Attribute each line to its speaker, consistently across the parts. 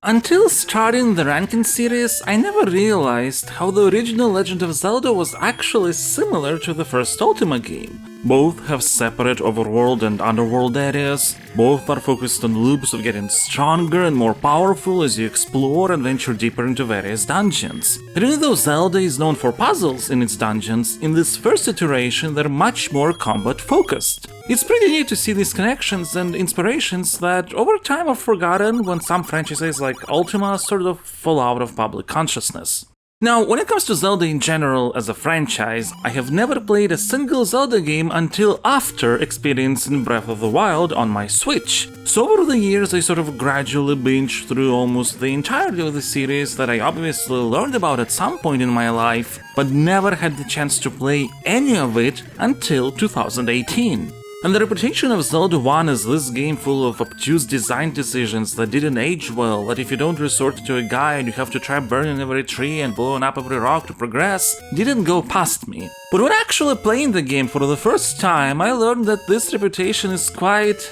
Speaker 1: Until starting the ranking series, I never realized how the original Legend of Zelda was actually similar to the first Ultima game. Both have separate overworld and underworld areas, both are focused on loops of getting stronger and more powerful as you explore and venture deeper into various dungeons. And even though Zelda is known for puzzles in its dungeons, in this first iteration they're much more combat focused. It's pretty neat to see these connections and inspirations that over time are forgotten when some franchises like Ultima sort of fall out of public consciousness. Now, when it comes to Zelda in general as a franchise, I have never played a single Zelda game until after experiencing Breath of the Wild on my Switch. So over the years I sort of gradually binged through almost the entirety of the series that I obviously learned about at some point in my life, but never had the chance to play any of it until 2018. And the reputation of Zelda 1 as this game full of obtuse design decisions that didn't age well, that if you don't resort to a guide you have to try burning every tree and blowing up every rock to progress, didn't go past me. But when actually playing the game for the first time, I learned that this reputation is quite...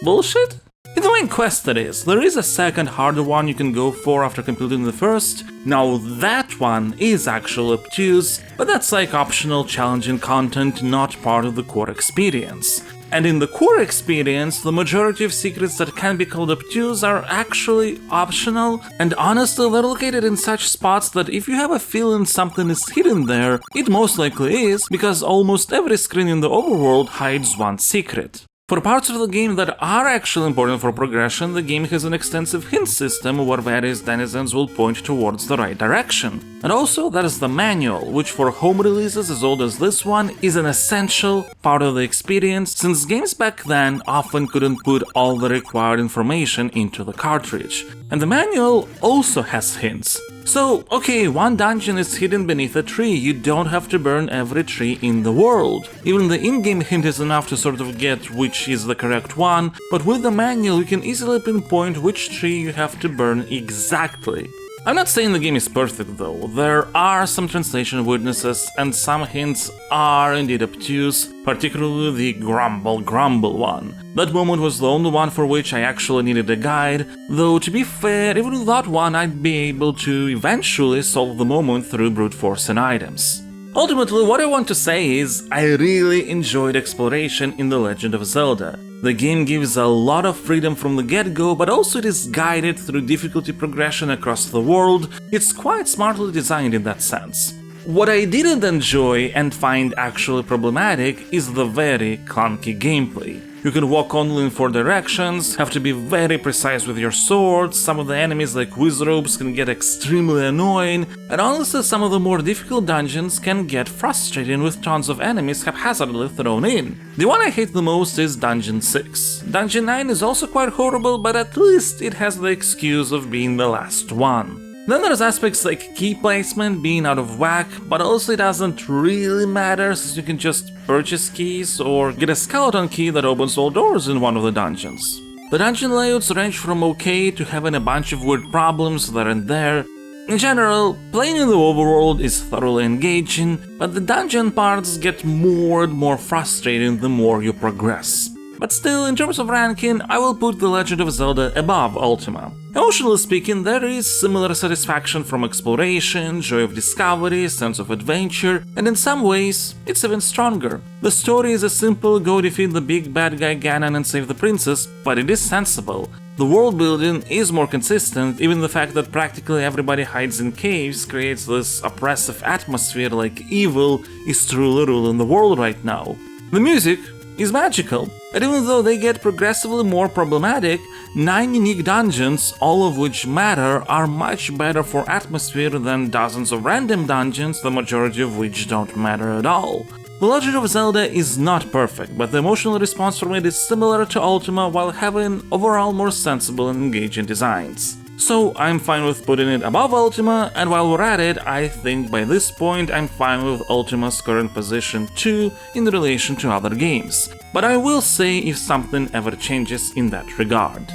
Speaker 1: bullshit? In the main quest that is, there is a second harder one you can go for after completing the first. Now that one is actually obtuse, but that's like optional challenging content, not part of the core experience. And in the core experience, the majority of secrets that can be called obtuse are actually optional, and honestly they're located in such spots that if you have a feeling something is hidden there, it most likely is, because almost every screen in the overworld hides one secret. For parts of the game that are actually important for progression, the game has an extensive hint system where various denizens will point towards the right direction. And also, there is the manual, which for home releases as old as this one is an essential part of the experience, since games back then often couldn't put all the required information into the cartridge. And the manual also has hints. So, okay, one dungeon is hidden beneath a tree, you don't have to burn every tree in the world. Even the in-game hint is enough to sort of get which is the correct one, but with the manual you can easily pinpoint which tree you have to burn exactly. I'm not saying the game is perfect though, there are some translation weaknesses and some hints are indeed obtuse, particularly the grumble one. That moment was the only one for which I actually needed a guide, though to be fair, even without one I'd be able to eventually solve the moment through brute forcing items. Ultimately, what I want to say is, I really enjoyed exploration in The Legend of Zelda. The game gives a lot of freedom from the get-go, but also it is guided through difficulty progression across the world. It's quite smartly designed in that sense. What I didn't enjoy and find actually problematic is the very clunky gameplay. You can walk only in 4 directions, have to be very precise with your sword, some of the enemies like Wizrobes can get extremely annoying, and honestly some of the more difficult dungeons can get frustrating with tons of enemies haphazardly thrown in. The one I hate the most is Dungeon 6. Dungeon 9 is also quite horrible, but at least it has the excuse of being the last one. Then there's aspects like key placement being out of whack, but also it doesn't really matter since you can just purchase keys or get a skeleton key that opens all doors in one of the dungeons. The dungeon layouts range from okay to having a bunch of weird problems that aren't there. In general, playing in the overworld is thoroughly engaging, but the dungeon parts get more and more frustrating the more you progress. But still, in terms of ranking, I will put The Legend of Zelda above Ultima. Emotionally speaking, there is similar satisfaction from exploration, joy of discovery, sense of adventure, and in some ways, it's even stronger. The story is a simple go defeat the big bad guy Ganon and save the princess, but it is sensible. The world building is more consistent, even the fact that practically everybody hides in caves creates this oppressive atmosphere like evil is truly ruling the world right now. The music is magical, and even though they get progressively more problematic, 9 unique dungeons, all of which matter, are much better for atmosphere than dozens of random dungeons, the majority of which don't matter at all. The Legend of Zelda is not perfect, but the emotional response from it is similar to Ultima while having overall more sensible and engaging designs. So I'm fine with putting it above Ultima, and while we're at it, I think by this point I'm fine with Ultima's current position too in relation to other games. But I will say if something ever changes in that regard.